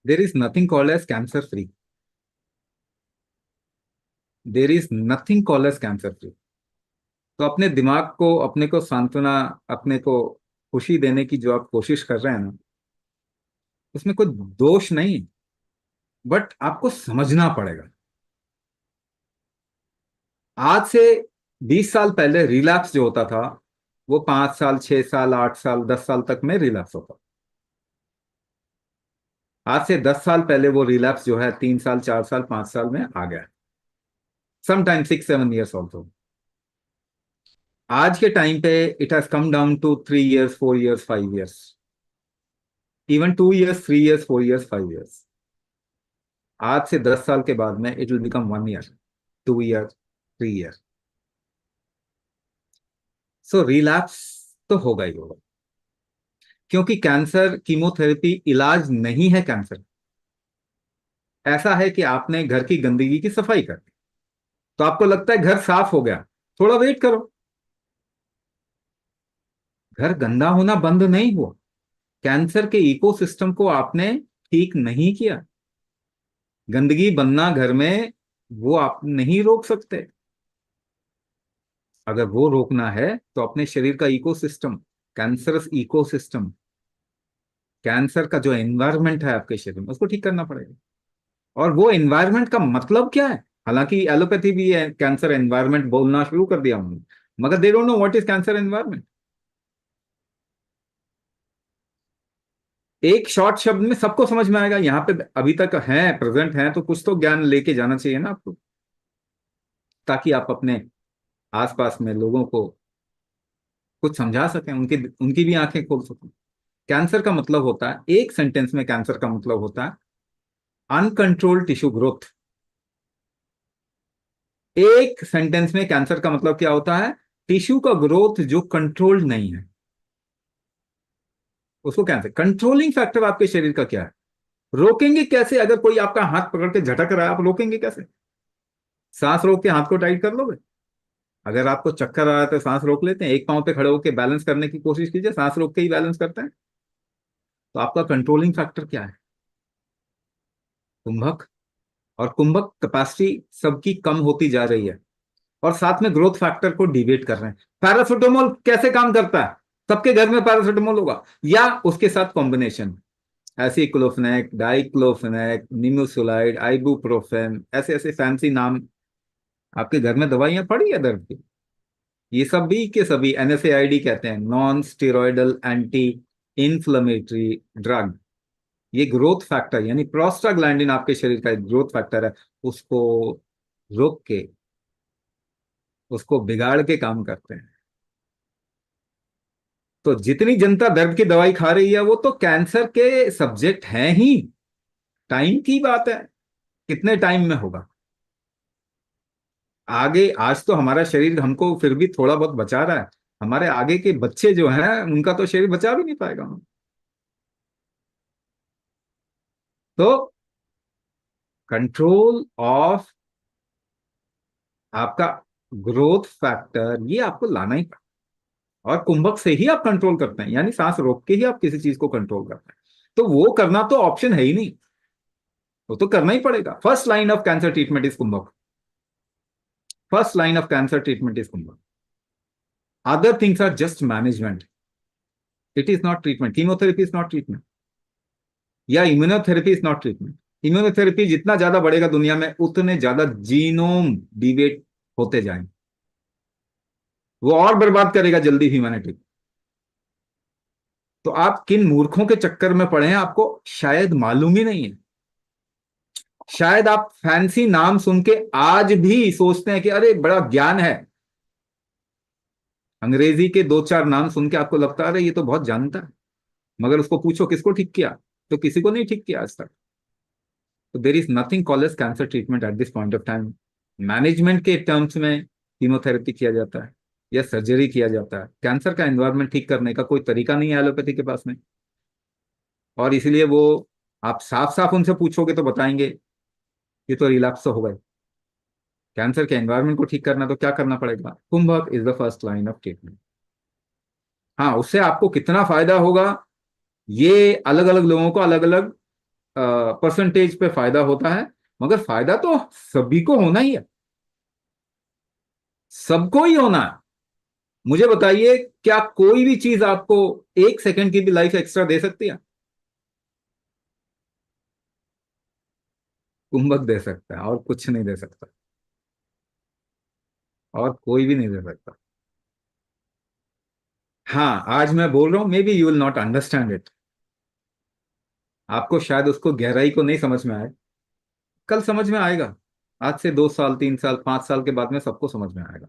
There is nothing called as cancer free. There is nothing called as cancer free. तो अपने दिमाग को, अपने को सांत्वना, अपने को खुशी देने की जो आप कोशिश कर रहे हैं ना, उसमें कोई दोष नहीं है। बट आपको समझना पड़ेगा। आज से 20 साल पहले रिलैप्स जो होता था, वो 5 साल, 6 साल, 8 साल, 10 साल तक में रिलैप्स होता। आज से 10 साल पहले वो रिलैप्स जो है 3 साल, 4 साल, 5 साल में आ गया। Sometime 6 7 years also. आज के टाइम पे it has come down to 3 years, 4 years, 5 years, even 2 years, 3 years, 4 years, 5 years। आज से 10 साल के बाद में it will become 1 year, 2 year, 3 year। So relapse तो होगा ही होगा, क्योंकि कैंसर कीमोथेरेपी इलाज नहीं है कैंसर। ऐसा है कि आपने घर की गंदगी की सफाई कर दी, तो आपको लगता है घर साफ हो गया, थोड़ा वेट करो। घर गंदा होना बंद नहीं हुआ। कैंसर के इकोसिस्टम को आपने ठीक नहीं किया। गंदगी बनना घर में, वो आप नहीं रोक सकते। अगर वो रोकना है तो अपने शरीर का इकोसिस्टम, कैंसरस इकोसिस्टम, कैंसर का जो एनवायरनमेंट है आपके शरीर में, उसको ठीक करना पड़ेगा। और वो एनवायरनमेंट का मतलब क्या है? हालांकि एलोपैथी भी है कैंसर एनवायरनमेंट बोलना शुरू कर दिया उन्होंने, मगर they don't know what is cancer environment. एक शॉर्ट शब्द में सबको समझ में आएगा। यहाँ पे अभी तक हैं, प्रेजेंट हैं, तो कुछ तो ज्ञान लेके जाना चाहिए ना आपको, ताकि आप अपने आसपास में लोगों को कुछ समझा सकें, उनकी उनकी भी आंखें खोल सकें। कैंसर का मतलब होता है, एक सेंटेंस में कैंसर का मतलब होता है अनकंट्रोल्ड टिश्यू ग्रोथ। एक सेंटेंस में कैंसर का मतलब क्या होता है? टिश्यू का ग्रोथ जो कंट्रोल्ड नहीं है, उसको कैंसर। कंट्रोलिंग फैक्टर आपके शरीर का क्या है? रोकेंगे कैसे? अगर कोई आपका हाथ पकड़ के झटक रहा है, आप रोकेंगे कैसे? सांस रोक के हाथ को टाइट कर लोगे? अगर आपको चक्कर आ रहा है तो सांस रोक लेते हैं, एक पांव पे खड़े होकर बैलेंस करने की कोशिश कीजिए, सांस रोक के ही बैलेंस करते हैं। तो आपका कंट्रोलिंग फैक्टर क्या है? कुंभक। और कुंभक कैपेसिटी सबकी कम होती जा रही है, और साथ में ग्रोथ फैक्टर को डिवेट कर रहे हैं। पैरासिटामोल कैसे काम करता है? सबके घर में पैरासिटामोल होगा, या उसके साथ कॉम्बिनेशन, ऐसी क्लोफेनेक, डाइक्लोफेनेक, निमेसुलाइड, आइबुप्रोफेन, ऐसे ऐसे फैंसी नाम आपके घर में दवाइयां पड़ी है दर्द की। ये सब भी के सभी एनएसएआईडी कहते हैं, non steroidal anti inflammatory drug. ये ग्रोथ फैक्टर, यानी प्रोस्टाग्लैंडिन आपके शरीर का एक ग्रोथ फैक्टर है, उसको रोक के, उसको बिगाड़ के काम करते हैं। तो जितनी जनता दर्द की दवाई खा रही है, वो तो कैंसर के सब्जेक्ट हैं ही। टाइम की बात है, कितने टाइम में होगा आगे। आज तो हमारा शरीर हमको फिर भी थोड़ा बहुत बचा रहा है, हमारे आगे के बच्चे जो हैं उनका तो शरीर बचा भी नहीं पाएगा। तो कंट्रोल ऑफ आपका ग्रोथ फैक्टर, ये आपको लाना ही पड़ेगा। और कुंभक से ही आप कंट्रोल करते हैं, यानी सांस रोक के ही आप किसी चीज को कंट्रोल करते हैं। तो वो करना तो ऑप्शन है ही नहीं, वो तो करना ही पड़ेगा। First line of cancer treatment is kumbhak. First line of cancer treatment is kumbhak. Other things are just management, it is not treatment. Chemotherapy is not treatment, या immunotherapy is not treatment. Immunotherapy जितना ज्यादा बढ़ेगा दुनिया में, उतने ज्यादा जीनोम डिवेट होते जाएंगे, वो और बर्बाद करेगा जल्दी ह्यूमैनिटी। तो आप किन मूर्खों के चक्कर में पड़े हैं, आपको शायद मालूम ही नहीं है। शायद आप फैंसी नाम सुन के आज भी सोचते हैं कि अरे बड़ा ज्ञान है। अंग्रेजी के दो चार नाम सुन के आपको लगता है अरे ये तो बहुत जानता है, मगर उसको पूछो किसको ठीक किया, तो किसी को नहीं ठीक किया आज तक। तो there is nothing called as cancer treatment at this point of time. Management के टर्म्स में कीमोथेरेपी किया जाता है या सर्जरी किया जाता है। कैंसर का एनवायरनमेंट ठीक करने का कोई तरीका नहीं है एलोपैथी के पास में। और इसीलिए वो, आप साफ साफ उनसे पूछोगे तो बताएंगे ये तो रिलैप्स हो गए। कैंसर के एनवायरनमेंट को ठीक करना तो क्या करना पड़ेगा? Kumbhak is the first line of treatment. हाँ, उससे आपको कितना फायदा होगा, ये अलग अलग लोगों को अलग अलग परसेंटेज पे फायदा होता है, मगर फायदा तो सभी को होना ही है, सबको ही होना है। मुझे बताइए, क्या कोई भी चीज आपको 1 सेकंड की भी लाइफ एक्स्ट्रा दे सकती है? कुंभक दे सकता है, और कुछ नहीं दे सकता, और कोई भी नहीं दे सकता। हाँ, आज मैं बोल रहा हूं, may be you will not understand it. आपको शायद उसको गहराई को नहीं समझ में आए, कल समझ में आएगा। आज से 2 साल, 3 साल, 5 साल के बाद में सबको समझ में आएगा।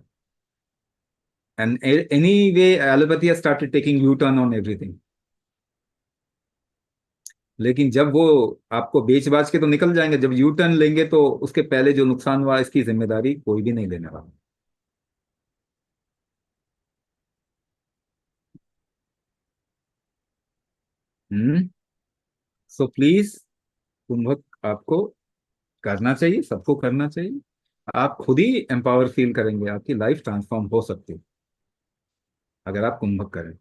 And any way, allopathy has started taking U turn on everything. लेकिन जब वो आपको बेच बाच के तो निकल जाएंगे, जब यू टर्न लेंगे तो उसके पहले जो नुकसान हुआ इसकी जिम्मेदारी कोई भी नहीं लेने वाला। हम्म। सो प्लीज, कुंभक आपको करना चाहिए, सबको करना चाहिए। आप खुद ही एम्पावर फील करेंगे, आपकी लाइफ ट्रांसफॉर्म हो सकती है अगर आप कुंभक करें।